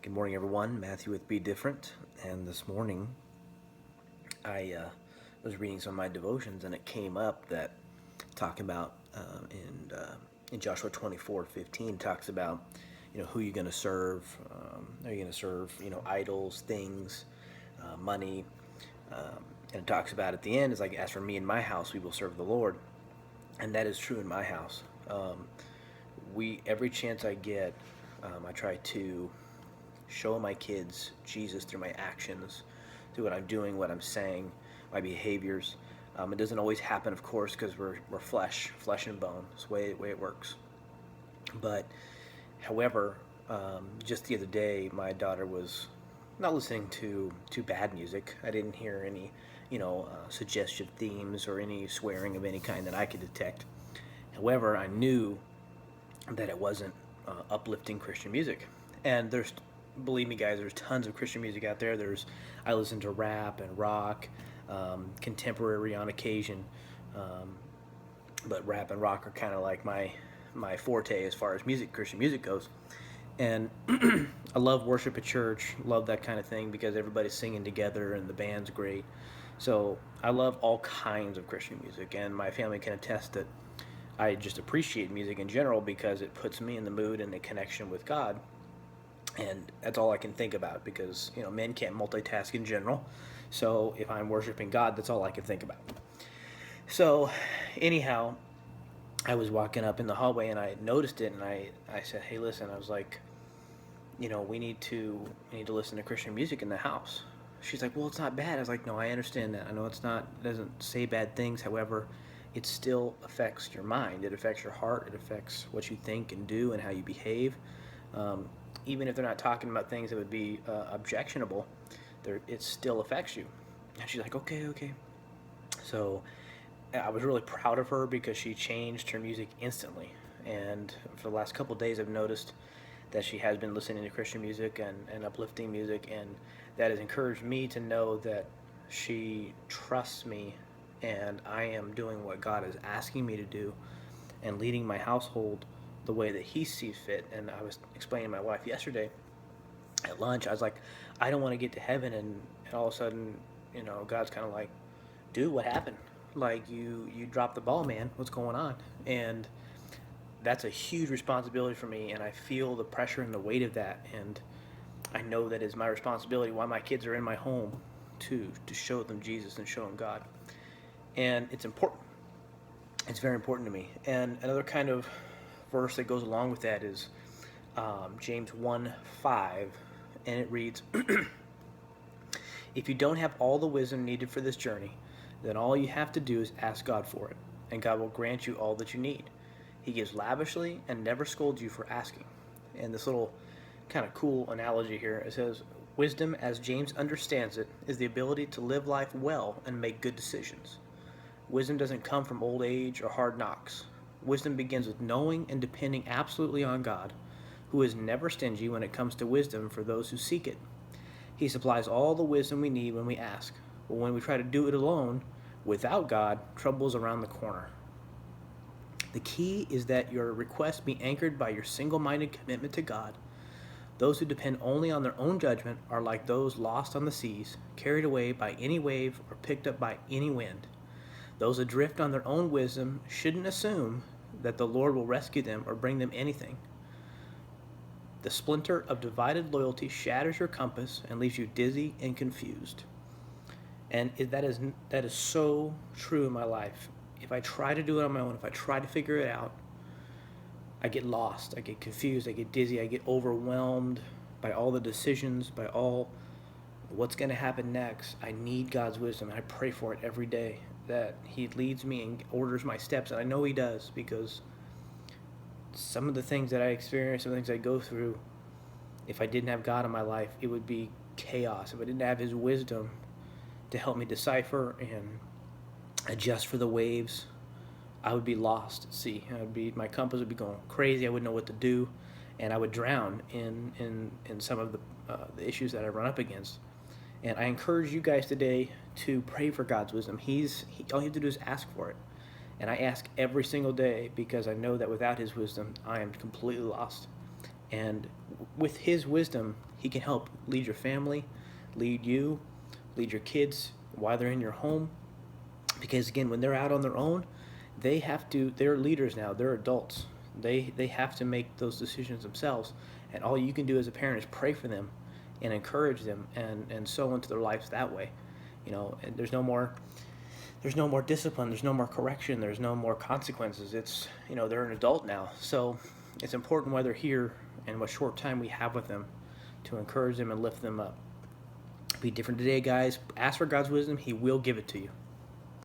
Good morning, everyone. Matthew with Be Different. And this morning, I was reading some of my devotions, and it came up that talking about in Joshua 24:15 talks about who you're going to serve. Are you going to serve idols, things, money? And it talks about at the end is like, as for me and my house, we will serve the Lord, and that is true in my house. We every chance I get, I try to show my kids Jesus through my actions, through what I'm doing, what I'm saying, my behaviors. It doesn't always happen, of course, because we're flesh and bone. It's the way it works. But, however, just the other day, my daughter was not listening to bad music. I didn't hear any, suggestive themes or any swearing of any kind that I could detect. However, I knew that it wasn't uplifting Christian music. And believe me, guys, there's tons of Christian music out there. I listen to rap and rock, contemporary on occasion, but rap and rock are kind of like my forte as far as Christian music goes. And I love worship at church, love that kind of thing because everybody's singing together and the band's great. So I love all kinds of Christian music, and my family can attest that I just appreciate music in general because it puts me in the mood and the connection with God. And that's all I can think about because men can't multitask in general. So if I'm worshiping God, that's all I can think about. So anyhow, I was walking up in the hallway and I noticed it, and I said, "Hey, listen," I was like, we need to listen to Christian music in the house. She's like, "Well, it's not bad." I was like, "No, I understand that. I know it doesn't say bad things. However, it still affects your mind. It affects your heart. It affects what you think and do and how you behave. Even if they're not talking about things that would be objectionable, it still affects you." And she's like, "Okay, okay." So I was really proud of her because she changed her music instantly. And for the last couple of days, I've noticed that she has been listening to Christian music and uplifting music, and that has encouraged me to know that she trusts me and I am doing what God is asking me to do and leading my household the way that He sees fit. And I was explaining to my wife yesterday at lunch, I was like, I don't want to get to heaven and all of a sudden, God's kind of like, "Dude, what happened? Like you dropped the ball, man. What's going on?" And that's a huge responsibility for me, and I feel the pressure and the weight of that, and I know that it's my responsibility while my kids are in my home to show them Jesus and show them God. And it's important. It's very important to me. And another kind of verse that goes along with that is James 1:5, and it reads, "If you don't have all the wisdom needed for this journey, then all you have to do is ask God for it, and God will grant you all that you need. He gives lavishly and never scolds you for asking." And this little kind of cool analogy here, it says, "Wisdom, as James understands it, is the ability to live life well and make good decisions. Wisdom doesn't come from old age or hard knocks. Wisdom begins with knowing and depending absolutely on God, who is never stingy when it comes to wisdom for those who seek it. He supplies all the wisdom we need when we ask. But when we try to do it alone, without God, trouble is around the corner. The key is that your request be anchored by your single-minded commitment to God. Those who depend only on their own judgment are like those lost on the seas, carried away by any wave or picked up by any wind. Those adrift on their own wisdom shouldn't assume that the Lord will rescue them or bring them anything. The splinter of divided loyalty shatters your compass and leaves you dizzy and confused." And that is so true in my life. If I try to do it on my own, if I try to figure it out, I get lost, I get confused, I get dizzy, I get overwhelmed by all the decisions, by all what's going to happen next. I need God's wisdom. I pray for it every day that He leads me and orders my steps. And I know He does because some of the things that I experience, some of the things I go through, if I didn't have God in my life, it would be chaos. If I didn't have His wisdom to help me decipher and adjust for the waves, I would be lost at sea. My compass would be going crazy. I wouldn't know what to do, and I would drown in some of the issues that I run up against. And I encourage you guys today to pray for God's wisdom. All you have to do is ask for it. And I ask every single day because I know that without His wisdom, I am completely lost. And with His wisdom, He can help lead your family, lead you, lead your kids while they're in your home. Because again, when they're out on their own, they're leaders now, they're adults. They have to make those decisions themselves. And all you can do as a parent is pray for them and encourage them and sow into their lives that way. And there's no more discipline, there's no more correction, there's no more consequences. It's they're an adult now. So it's important while they're here and what short time we have with them to encourage them and lift them up. Be different today, guys. Ask for God's wisdom, He will give it to you.